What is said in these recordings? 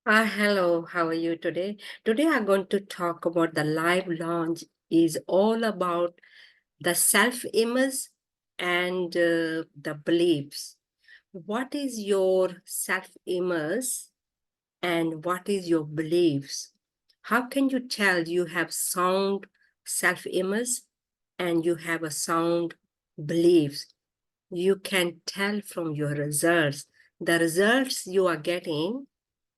Hello, how are you today? Today I'm going to talk about the live launch is all about the self-image and the beliefs. What is your self-image and what is your beliefs? How can you tell you have sound self-image and you have a sound beliefs? You can tell from your results. The results you are getting,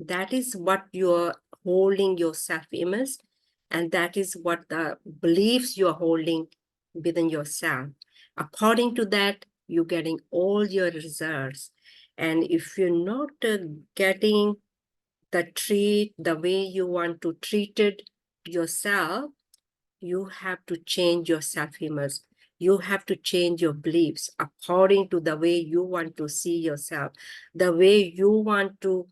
that is what you're holding your self-image, and that is what the beliefs you're holding within yourself. According to that, you're getting all your results. And if you're not getting the treat the way you want to treat it yourself, you have to change your self-image. You have to change your beliefs according to the way you want to see yourself, the way you want to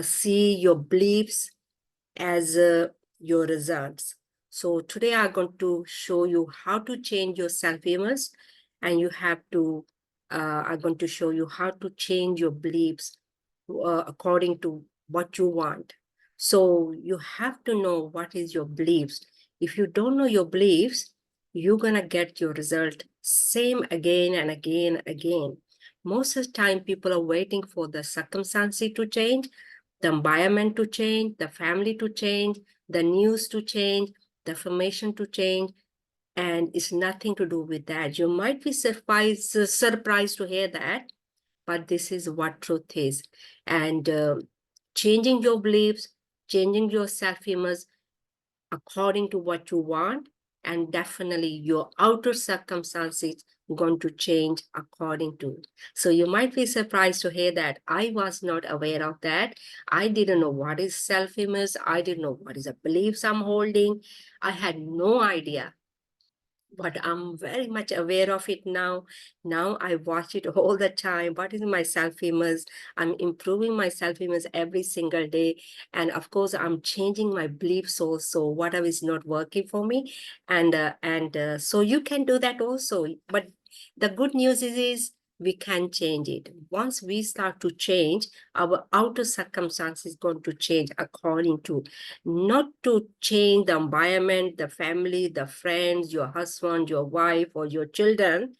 see your beliefs as your results. So today I'm going to show you how to change your self-image, and I'm going to show you how to change your beliefs according to what you want. So you have to know what is your beliefs. If you don't know your beliefs, you're gonna get your result same again and again and again. Most of the time, people are waiting for the circumstances to change, the environment to change, the family to change, the news to change, the information to change, and it's nothing to do with that. You might be surprised to hear that, but this is what truth is. And changing your beliefs, changing your self-image according to what you want, and definitely your outer circumstances going to change according to. So you might be surprised to hear that I was not aware of that. I didn't know what is self-image. I didn't know what is the beliefs I'm holding. I had no idea, but I'm very much aware of it now. Now I watch it all the time. What is my self-image? I'm improving my self-image every single day. And of course, I'm changing my beliefs also, whatever is not working for me. And so you can do that also. But the good news is we can change it. Once we start to change, our outer circumstances going to change according to, not to change the environment, the family, the friends, your husband, your wife, or your children.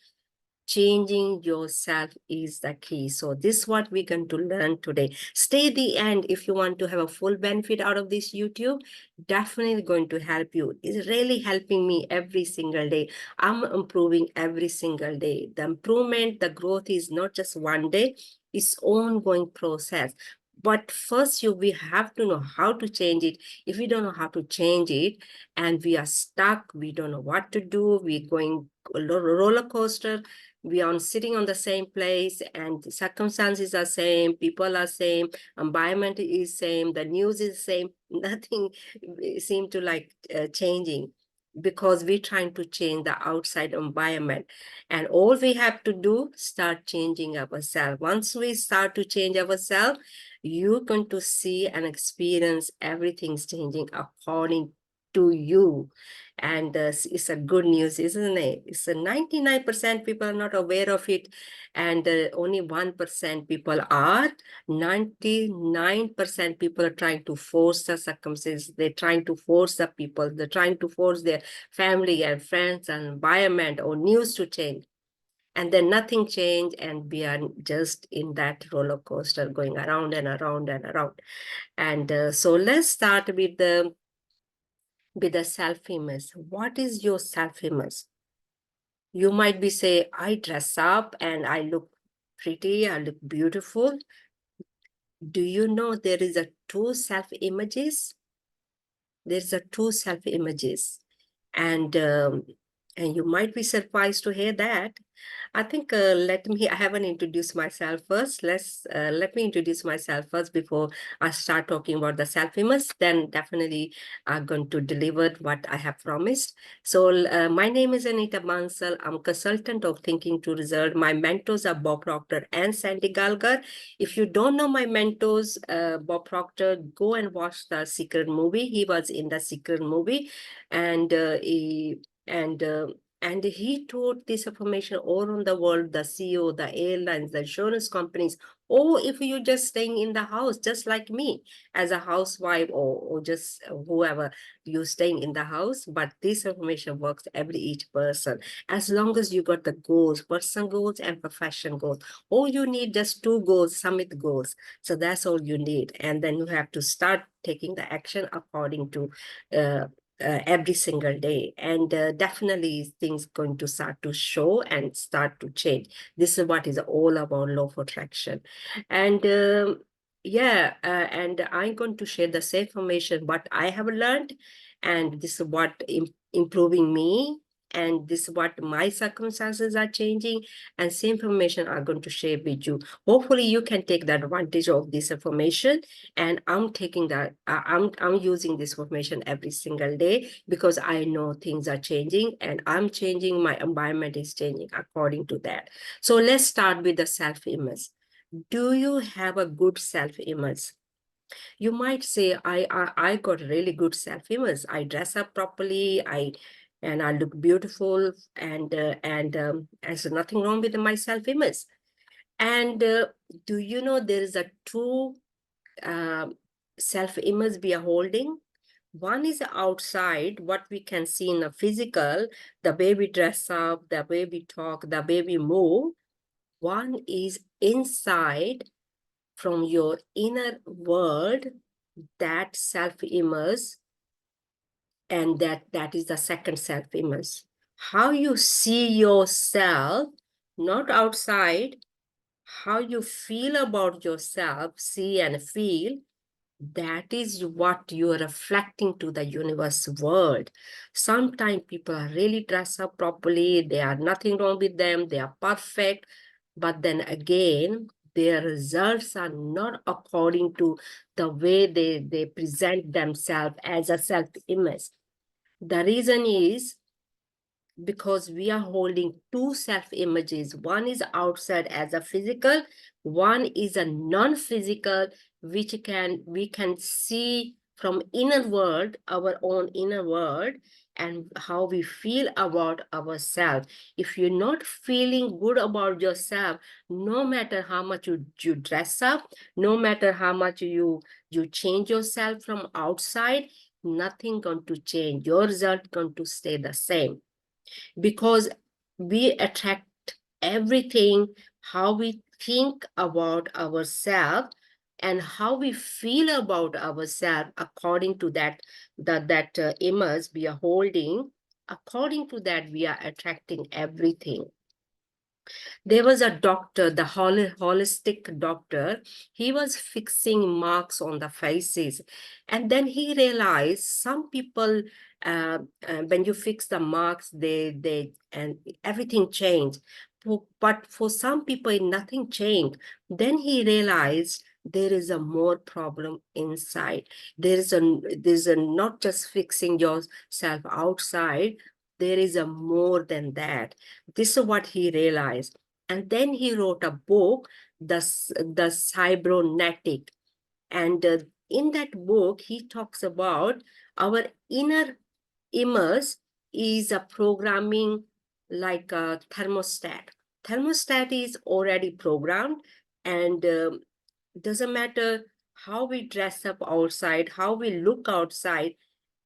Changing yourself is the key. So this is what we're going to learn today. Stay the end if you want to have a full benefit out of this YouTube. Definitely going to help you. It's really helping me every single day. I'm improving every single day. The improvement, the growth is not just one day, it's ongoing process. But first, we have to know how to change it. If we don't know how to change it and we are stuck, we don't know what to do, we're going roller coaster, we are sitting on the same place and the circumstances are same, people are same, environment is same, the news is same, nothing seem to like changing, because we're trying to change the outside environment. And all we have to do, start changing ourselves. Once we start to change ourselves, you're going to see and experience everything's changing according to you. And it's a good news, isn't it? It's a 99% people are not aware of it, and only 1% people are. 99% people are trying to force the circumstances. They're trying to force the people. They're trying to force their family and friends and environment or news to change. And then nothing changed, and we are just in that roller coaster going around and around and around. And so let's start with the self-image. What is your self-image? You might be say, I dress up and I look pretty, I look beautiful. Do you know there is a two self-images? There's a two self-images. And and you might be surprised to hear that. I think I haven't introduced myself first. Let me introduce myself first before I start talking about the self-image. Then definitely I'm going to deliver what I have promised. So my name is Anita Bansal. I'm consultant of Thinking to Result. My mentors are Bob Proctor and Sandy Galgar. If you don't know my mentors, Bob Proctor, go and watch the Secret movie. He was in the Secret movie, and And he told this information all around the world, the CEO, the airlines, the insurance companies. Or if you're just staying in the house, just like me, as a housewife, or just whoever, you're staying in the house, but this information works every each person. As long as you got the goals, personal goals and profession goals. All you need just 2 goals, summit goals. So that's all you need. And then you have to start taking the action according to uh, every single day, and definitely things going to start to show and start to change. This is what is all about law of attraction. And yeah, and I'm going to share the same information what I have learned, and this is what improving me, and this is what my circumstances are changing, and same information I'm going to share with you. Hopefully you can take the advantage of this information, and I'm taking that, I'm using this information every single day, because I know things are changing and I'm changing, my environment is changing according to that. So let's start with the self-image. Do you have a good self-image? You might say, I got really good self-image. I dress up properly, and I look beautiful, and there's nothing wrong with my self-image. And do you know there is a true um, self-image we are holding? One is outside, what we can see in a physical, the way we dress up, the way we talk, the way we move. One is inside, from your inner world, that self-image, and that is the second self-image. How you see yourself, not outside, how you feel about yourself, see and feel, that is what you are reflecting to the universe world. Sometimes people are really dressed up properly, there are nothing wrong with them, they are perfect, but then again, their results are not according to the way they present themselves as a self-image. The reason is because we are holding two self-images. One is outside as a physical, one is a non-physical, which we can see from inner world, our own inner world, and how we feel about ourselves. If you're not feeling good about yourself, no matter how much you dress up, no matter how much you change yourself from outside, nothing going to change. Your result going to stay the same, because we attract everything, how we think about ourselves and how we feel about ourselves. According to that image we are holding, according to that we are attracting everything. There was a doctor, the holistic doctor. He was fixing marks on the faces. And then he realized some people, when you fix the marks, and everything changed. But for some people, nothing changed. Then he realized there is a more problem inside. There's a not just fixing yourself outside, there is a more than that. This is what he realized. And then he wrote a book, the Cybernetic. And in that book, he talks about our inner image is a programming like a thermostat. Thermostat is already programmed, and doesn't matter how we dress up outside, how we look outside,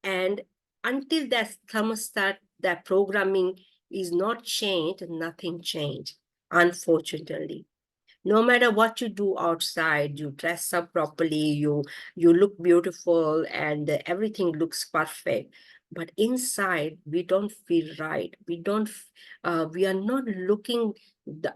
and until that thermostat, that programming is not changed, nothing changed, unfortunately. No matter what you do outside, you dress up properly, you look beautiful, and everything looks perfect. But inside, we don't feel right. We are not looking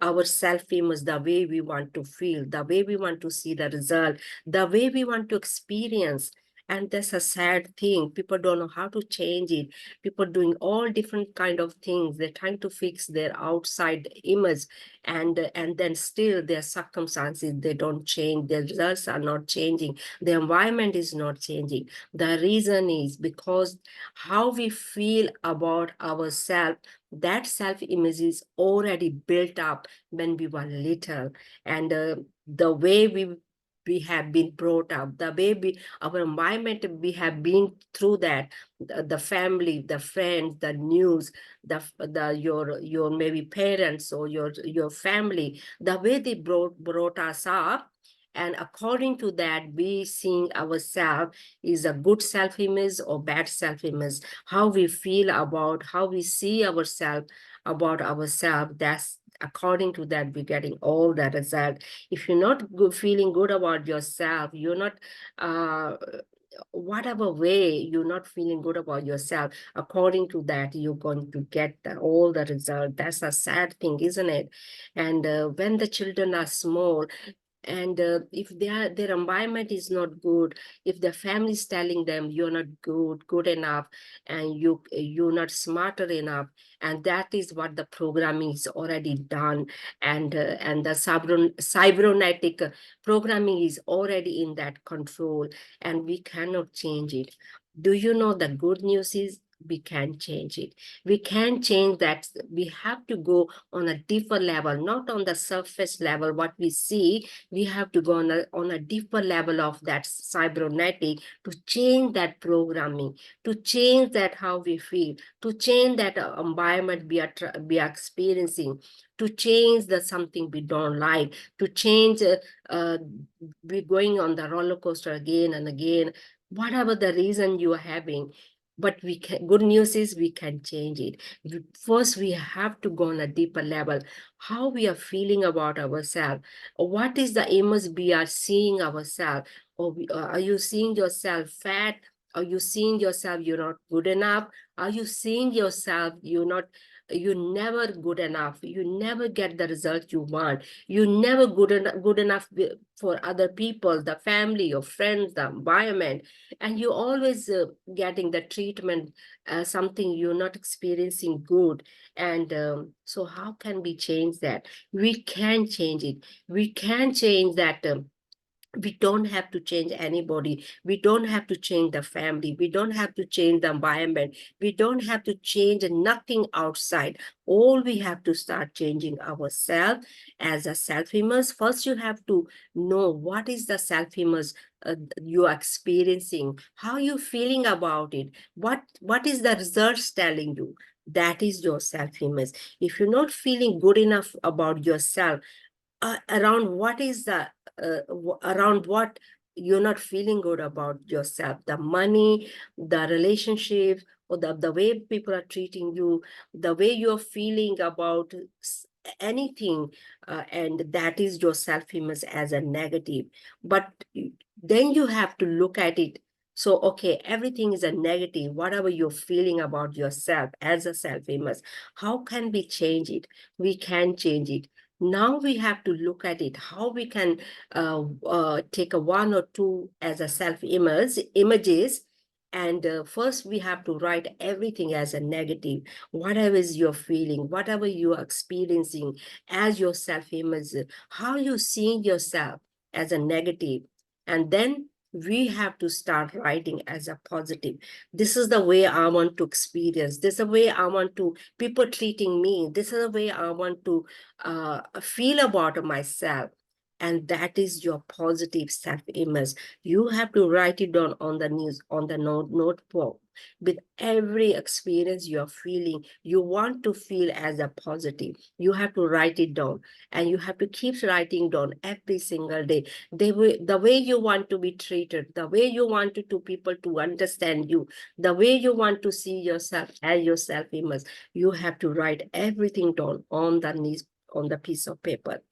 our self-image the way we want to feel, the way we want to see the result, the way we want to experience. And that's a sad thing. People don't know how to change it. People doing all different kind of things. They're trying to fix their outside image, and then still their circumstances, they don't change, their results are not changing, the environment is not changing. The reason is because how we feel about ourselves, that self-image is already built up when we were little, and the way we we have been brought up, the way our environment, we have been through that, the family, the friends, the news, your maybe parents or your family, the way they brought us up. And according to that, we seeing ourselves is a good self-image or bad self-image. How we feel about, how we see ourselves, about ourselves, that's according to that we're getting all the result. If you're not feeling good about yourself, you're not whatever way you're not feeling good about yourself, according to that you're going to get all the result. That's a sad thing, isn't it? And when the children are small, and if their environment is not good, if the family is telling them you're not good enough, and you're not smarter enough, and that is what the programming is already done, and the cybernetic programming is already in that control, and we cannot change it. Do you know the good news is we can change it? We can change that. We have to go on a deeper level, not on the surface level what we see. We have to go on a deeper level of that cybernetic, to change that programming, to change that how we feel, to change that environment we are experiencing, to change the something we don't like, to change we going on the roller coaster again and again, whatever the reason you are having. But we can, good news is we can change it. First, we have to go on a deeper level, how we are feeling about ourselves. What is the image we are seeing ourselves? Or are you seeing yourself fat? Are you seeing yourself you're not good enough? Are you seeing yourself you're never good enough? You never get the result you want. You never good enough for other people, the family, your friends, the environment, and you always getting the treatment, something you're not experiencing good. And so how can we change that? We can change it. We can change that. We don't have to change anybody. We don't have to change the family. We don't have to change the environment. We don't have to change nothing outside. All we have to start changing ourselves as a self-image. First, you have to know what is the self-image you are experiencing. How you feeling about it? What is the results telling you? That is your self-image. If you're not feeling good enough about yourself, around what is the around what you're not feeling good about yourself, the money, the relationship, or the way people are treating you, the way you're feeling about anything, and that is your self-image as a negative. But then you have to look at it. So okay, everything is a negative, whatever you're feeling about yourself as a self-image, how can we change it? We can change it. Now we have to look at it, how we can take a one or two as a images. And first we have to write everything as a negative, whatever is you're feeling, whatever you are experiencing as your self-image, how you seeing yourself as a negative. And then we have to start writing as a positive. This is the way I want to experience. This is the way I want to people treating me. This is the way I want to feel about myself. And that is your positive self-image. You have to write it down on the news, on the notebook. With every experience you're feeling, you want to feel as a positive. You have to write it down, and you have to keep writing down every single day. The way you want to be treated, the way you want to people to understand you, the way you want to see yourself as your self-image, you have to write everything down on the piece of paper.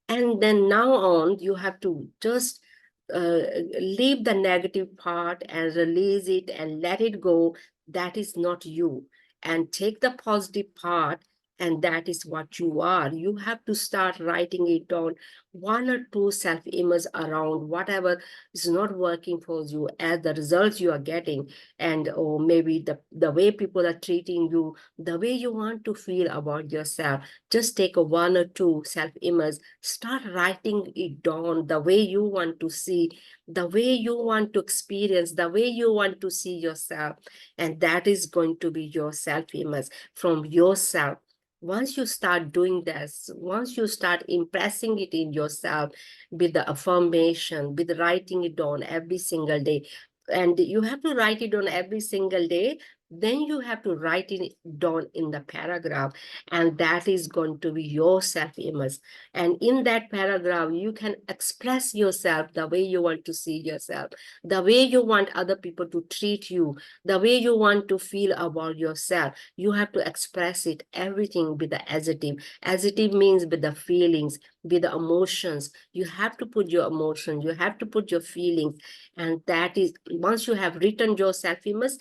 And then now on, you have to just leave the negative part and release it and let it go. That is not you. And take the positive part, and that is what you are. You have to start writing it down, one or two self-image around whatever is not working for you as the results you are getting, and or maybe the way people are treating you, the way you want to feel about yourself. Just take a one or two self-image, start writing it down, the way you want to see, the way you want to experience, the way you want to see yourself. And that is going to be your self-image from yourself. once you start doing this, once you start impressing it in yourself with the affirmation, with writing it down every single day, and you have to write it down every single day, then you have to write it down in the paragraph, and that is going to be your self-image. And in that paragraph, you can express yourself the way you want to see yourself, the way you want other people to treat you, the way you want to feel about yourself. You have to express it, everything with the adjective. Adjective means with the feelings, with the emotions. You have to put your emotions, you have to put your feelings. And that is, once you have written your self-image,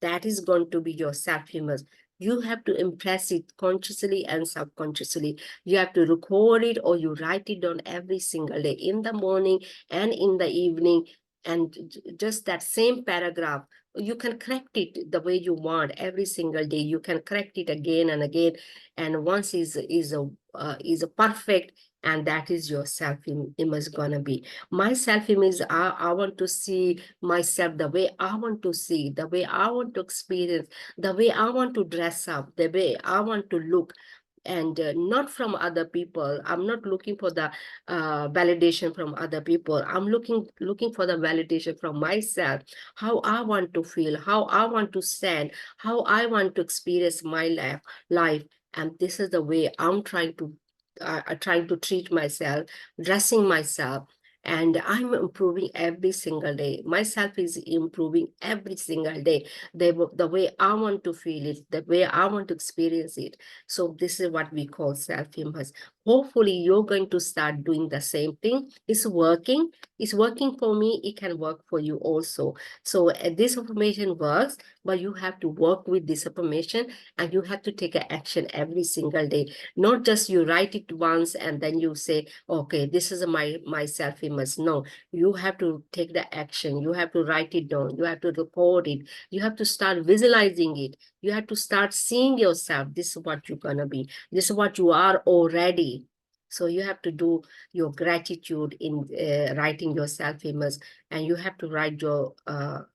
that is going to be your self-image. You have to impress it consciously and subconsciously. You have to record it or you write it down every single day, in the morning and in the evening. And just that same paragraph, you can correct it the way you want every single day. You can correct it again and again. And once is a perfect, and that is your self-image gonna be. My self-image, I want to see myself the way I want to see, the way I want to experience, the way I want to dress up, the way I want to look. And not from other people. I'm not looking for the validation from other people. I'm looking for the validation from myself, how I want to feel, how I want to stand, how I want to experience my life. And this is the way I'm trying to treat myself, dressing myself. And I'm improving every single day. Myself is improving every single day. The way I want to feel it, the way I want to experience it. So this is what we call self-image. Hopefully you're going to start doing the same thing. It's working. It's working for me. It can work for you also. So this information works, but you have to work with this information and you have to take an action every single day. Not just you write it once and then you say, okay, this is my self-image. No, you have to take the action. You have to write it down. You have to record it. You have to start visualizing it. You have to start seeing yourself. This is what you're gonna be. This is what you are already. So you have to do your gratitude in writing your self-image, and you have to write your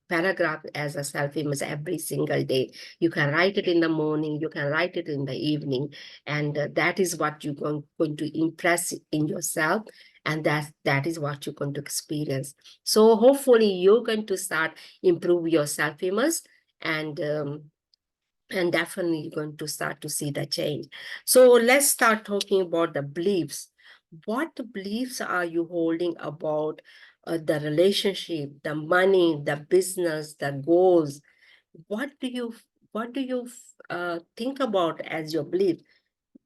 paragraph as a self-image every single day. You can write it in the morning, you can write it in the evening, and that is what you're going to impress in yourself, and that is what you're going to experience. So hopefully you're going to start improve your self-image, and definitely you're going to start to see the change. So let's start talking about the beliefs. What beliefs are you holding about the relationship, the money, the business, the goals? What do you think about as your belief?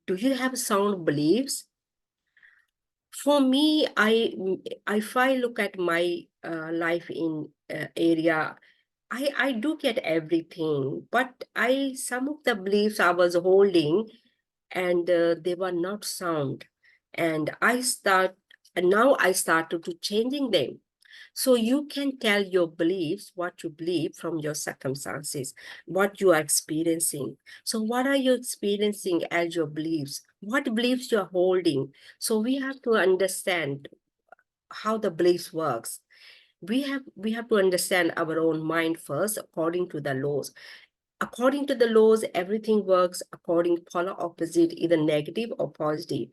Do you have sound beliefs? For me, if I look at my life in area, I do get everything, but some of the beliefs I was holding, and they were not sound, and now I started to changing them. So you can tell your beliefs, what you believe from your circumstances, what you are experiencing. So what are you experiencing as your beliefs? What beliefs you are holding? So we have to understand how the beliefs works. We have to understand our own mind first according to the laws. According to the laws, everything works according polar opposite, either negative or positive.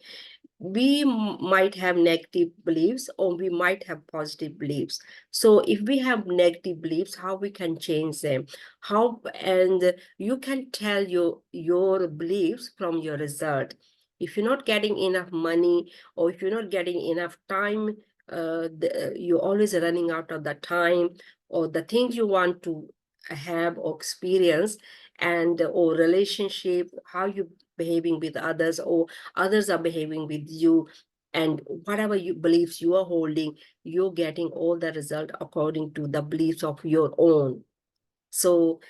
We might have negative beliefs or we might have positive beliefs. So if we have negative beliefs, how we can change them? And you can tell your beliefs from your result. If you're not getting enough money, or if you're not getting enough time, you're always running out of the time, or the things you want to have or experience, and or relationship, how you behaving with others, or others are behaving with you, and whatever you beliefs you are holding, you're getting all the result according to the beliefs of your own. So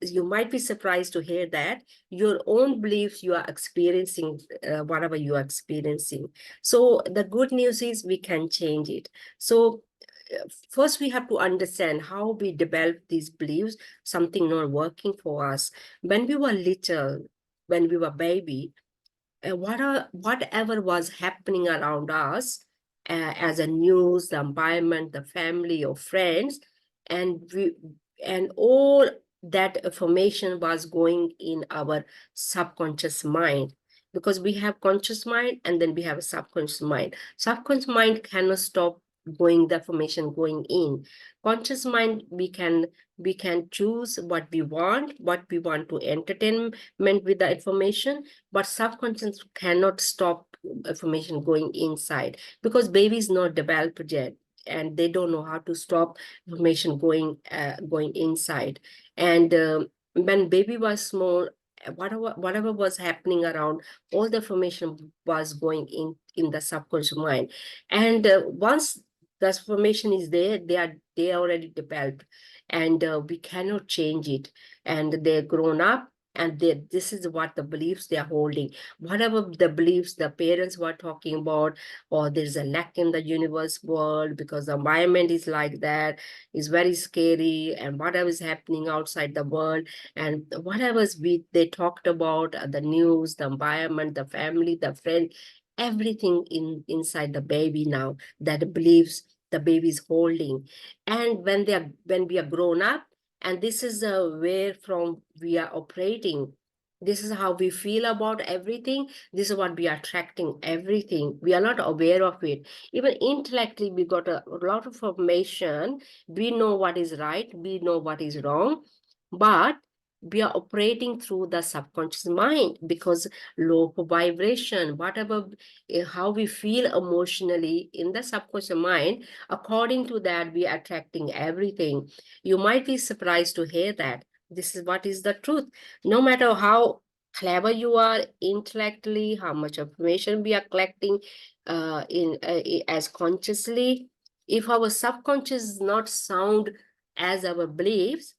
you might be surprised to hear that your own beliefs, you are experiencing whatever you are experiencing. So the good news is we can change it. So first we have to understand how we develop these beliefs, something not working for us. When we were little, when we were baby, whatever was happening around us, as a news, the environment, the family or friends, and all that information was going in our subconscious mind, because we have conscious mind and then we have a subconscious mind. Subconscious mind cannot stop going, the information going in. Conscious mind, we can choose what we want to entertainment with the information, but subconscious cannot stop information going inside, because baby is not developed yet and they don't know how to stop information going inside. And when baby was small, whatever was happening around, all the information was going in the subconscious mind. And once the information is there, they are already developed, and we cannot change it. And they're grown up, and this is what the beliefs they are holding. Whatever the beliefs the parents were talking about, or there's a lack in the universe world because the environment is like that, is very scary, and whatever is happening outside the world, and whatever they talked about, the news, the environment, the family, the friend, everything inside the baby now, that believes the baby is holding. And when we are grown up, and this is where from we are operating, this is how we feel about everything, this is what we are attracting, everything we are not aware of it. Even intellectually, we got a lot of information, we know what is right, we know what is wrong, but we are operating through the subconscious mind, because low vibration, whatever, how we feel emotionally in the subconscious mind, according to that we are attracting everything. You might be surprised to hear that this is what is the truth. No matter how clever you are intellectually, how much information we are collecting as consciously, if our subconscious is not sound as our beliefs,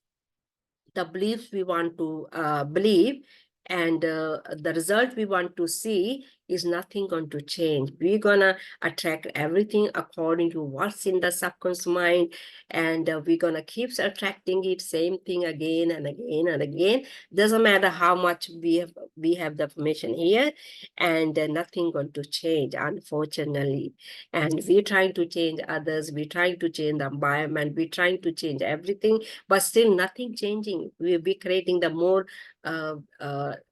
the beliefs we want to believe, and the result we want to see, is nothing going to change. We're gonna attract everything according to what's in the subconscious mind, and we're gonna keep attracting it, same thing again and again and again. Doesn't matter how much we have the information here, and nothing going to change, unfortunately. And we're trying to change others, we're trying to change the environment, we're trying to change everything, but still nothing changing. We'll be creating the more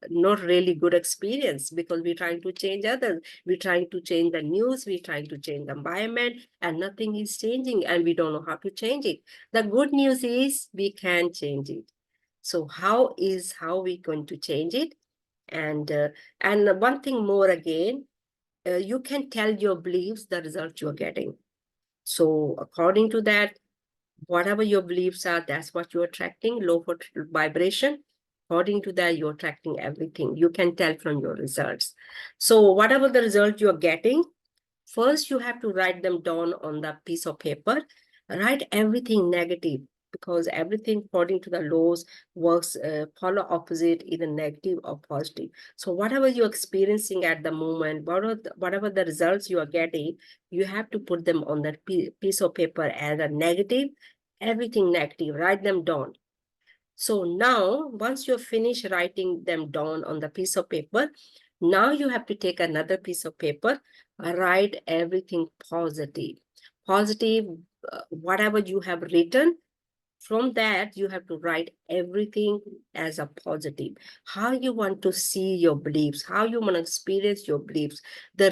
not really good experience, because we're trying to change others, we're trying to change the news, we're trying to change the environment, and nothing is changing, and we don't know how to change it. The good news is we can change it. So how we going to change it? And one thing more again, you can tell your beliefs the result you're getting. So according to that, whatever your beliefs are, that's what you're attracting, low vibration. According to that, you're attracting everything. You can tell from your results. So whatever the result you're getting, first you have to write them down on the piece of paper. Write everything negative, because everything according to the laws works polar opposite, either negative or positive. So whatever you're experiencing at the moment, whatever the results you are getting, you have to put them on that piece of paper as a negative, everything negative, write them down. So now, once you're finished writing them down on the piece of paper, now you have to take another piece of paper, write everything positive. Positive, whatever you have written, from that, you have to write everything as a positive. How you want to see your beliefs, how you want to experience your beliefs, the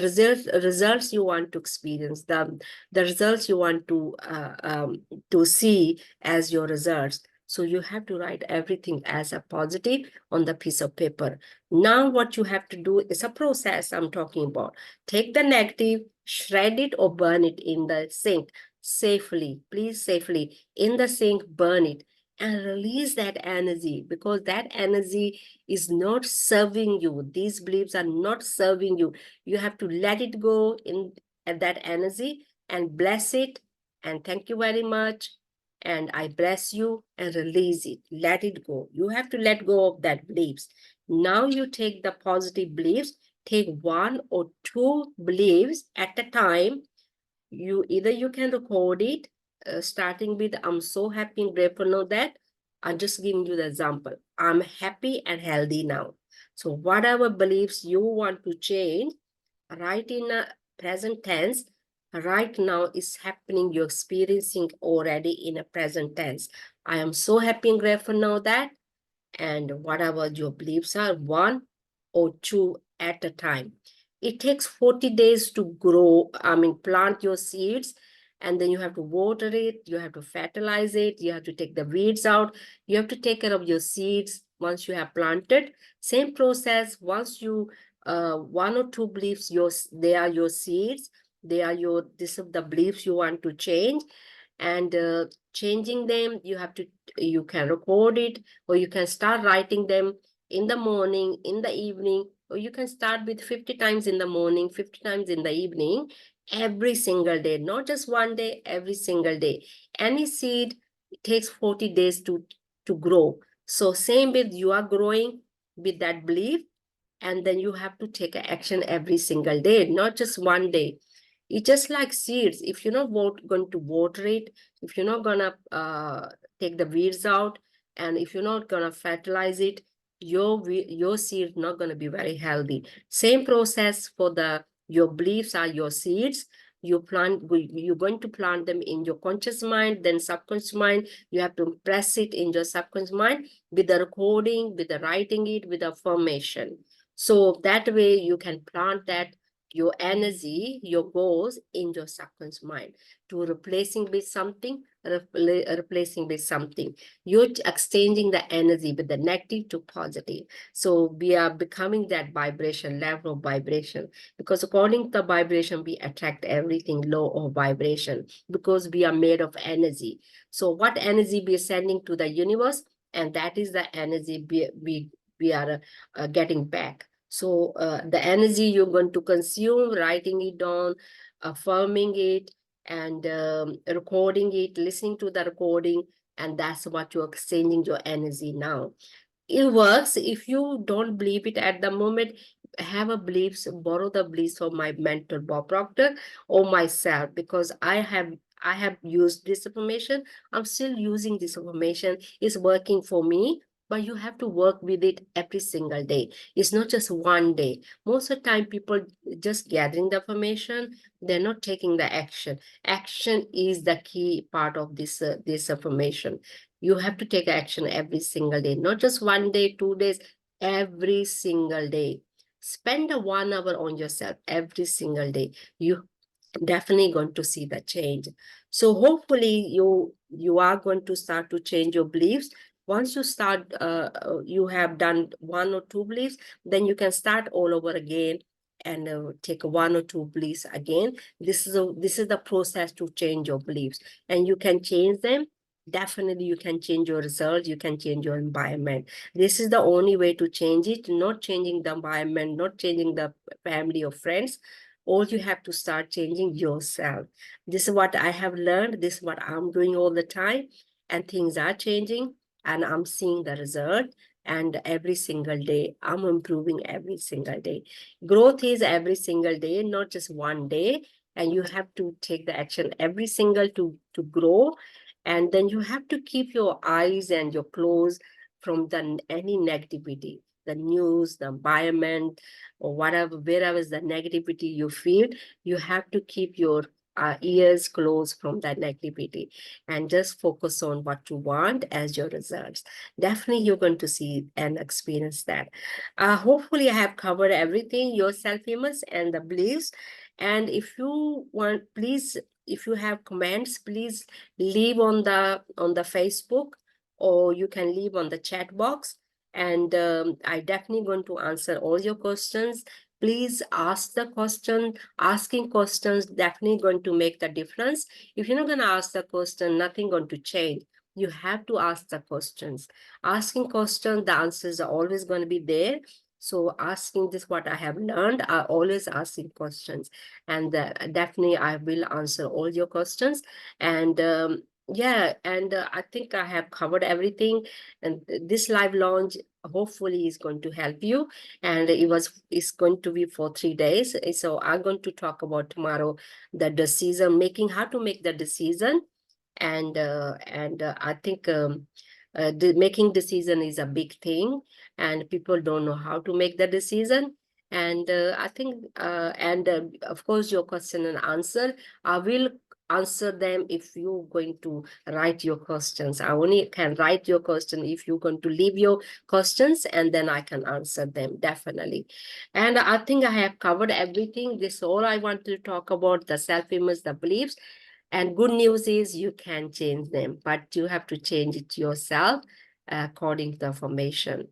results you want to experience, the results you want to see as your results. So you have to write everything as a positive on the piece of paper. Now what you have to do is a process I'm talking about. Take the negative, shred it or burn it in the sink safely, please, safely in the sink, burn it and release that energy, because that energy is not serving you. These beliefs are not serving you. You have to let it go in at that energy and bless it, and thank you very much, and I bless you, and release it. Let it go. You have to let go of that beliefs. Now you take the positive beliefs, take one or two beliefs at a time. You can record it, starting with I'm so happy and grateful now that. I'm just giving you the example. I'm happy and healthy now. So whatever beliefs you want to change, right in a present tense, right now is happening. You're experiencing already in a present tense. I am so happy and grateful now that, and whatever your beliefs are, 1 or 2 at a time. It takes 40 days to grow, plant your seeds, and then you have to water it, you have to fertilize it, you have to take the weeds out, you have to take care of your seeds once you have planted. Same process, once you, 1 or 2 beliefs, they are your seeds, this is the beliefs you want to change, and changing them, you can record it, or you can start writing them in the morning, in the evening, or you can start with 50 times in the morning, 50 times in the evening, every single day, not just one day, every single day. Any seed, it takes 40 days to grow. So same with, you are growing with that belief, and then you have to take action every single day, not just one day. It's just like seeds. If you're not going to water it, if you're not gonna take the weeds out, and if you're not gonna fertilize it, your seed not gonna be very healthy. Same process for your beliefs are your seeds. You're going to plant them in your conscious mind, then subconscious mind. You have to press it in your subconscious mind with the recording, with the writing it, with the affirmation. So that way you can plant that, your energy, your goals in your subconscious mind, to replacing with something, replacing with something. You're exchanging the energy with the negative to positive. So we are becoming that vibration, level of vibration, because according to the vibration, we attract everything low of vibration, because we are made of energy. So what energy we are sending to the universe, and that is the energy we are getting back. So the energy you're going to consume, writing it down, affirming it, and recording it, listening to the recording, and that's what you're exchanging your energy now. It works. If you don't believe it at the moment, have a beliefs, borrow the beliefs from my mentor Bob Proctor or myself, because I have used this information. I'm still using this information. It's working for me, but you have to work with it every single day. It's not just one day. Most of the time, people just gathering the information, they're not taking the action. Action is the key part of this information. You have to take action every single day, not just one day, 2 days, every single day. Spend 1 hour on yourself every single day. You definitely going to see the change. So hopefully you are going to start to change your beliefs. Once you start, you have done 1 or 2 beliefs, then you can start all over again, and take 1 or 2 beliefs again. This is the process to change your beliefs, and you can change them. Definitely you can change your results, you can change your environment. This is the only way to change it, not changing the environment, not changing the family or friends. All you have to start changing yourself. This is what I have learned. This is what I'm doing all the time. And things are changing, and I'm seeing the result. And every single day, I'm improving every single day. Growth is every single day, not just one day. And you have to take the action every single to grow. And then you have to keep your eyes and your clothes from any negativity, the news, the environment, or whatever, wherever is the negativity you feel. You have to keep your ears closed from that negativity, and just focus on what you want as your results. Definitely you're going to see and experience that. Hopefully I have covered everything, your self-image and the beliefs. And if you want, please, if you have comments, please leave on the Facebook, or you can leave on the chat box. And I definitely going to answer all your questions. Please ask the question. Asking questions definitely going to make the difference. If you're not going to ask the question, nothing going to change. You have to ask the questions. Asking questions, the answers are always going to be there. So asking this, what I have learned, I always asking questions. And definitely I will answer all your questions. And yeah, and I think I have covered everything. And this live launch hopefully is going to help you. And it's going to be for 3 days. So I'm going to talk about tomorrow the decision making, how to make the decision. And I think making decision is a big thing, and people don't know how to make the decision. And I think and of course your question and answer, I will answer them if you're going to write your questions. I only can write your question if you're going to leave your questions, and then I can answer them definitely. And I think I have covered everything. This is all I want to talk about, the self-image, the beliefs. And good news is you can change them, but you have to change it yourself according to the formation.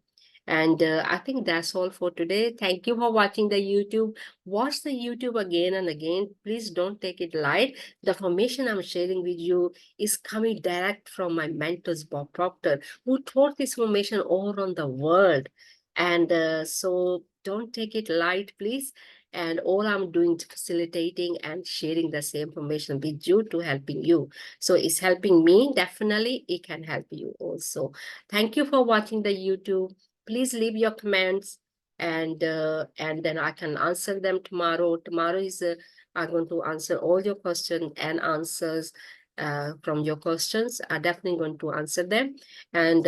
And I think that's all for today. Thank you for watching the YouTube. Watch the YouTube again and again. Please don't take it light. The information I'm sharing with you is coming direct from my mentors, Bob Proctor, who taught this information all around the world. And so don't take it light, please. And all I'm doing is facilitating and sharing the same information with you to helping you. So it's helping me. Definitely, it can help you also. Thank you for watching the YouTube. Please leave your comments, and then I can answer them tomorrow. Tomorrow is I'm going to answer all your questions and answers from your questions. I'm definitely going to answer them. And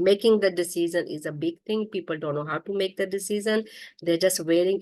making the decision is a big thing. People don't know how to make the decision. They're just waiting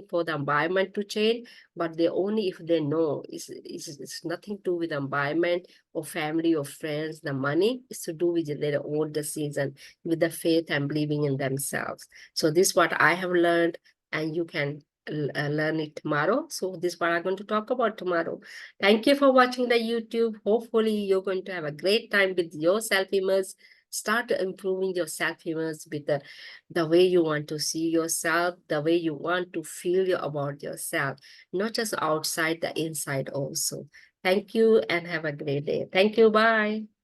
for the environment to change. But they only if they know it's nothing to do with the environment or family or friends, the money. It's to do with their own decision, with the faith and believing in themselves. So this is what I have learned, and you can learn it tomorrow. So this is what I'm going to talk about tomorrow. Thank you for watching the YouTube. Hopefully you're going to have a great time with your self-image. Start improving your self-image with the way you want to see yourself, the way you want to feel about yourself, not just outside, the inside also. Thank you and have a great day. Thank you. Bye.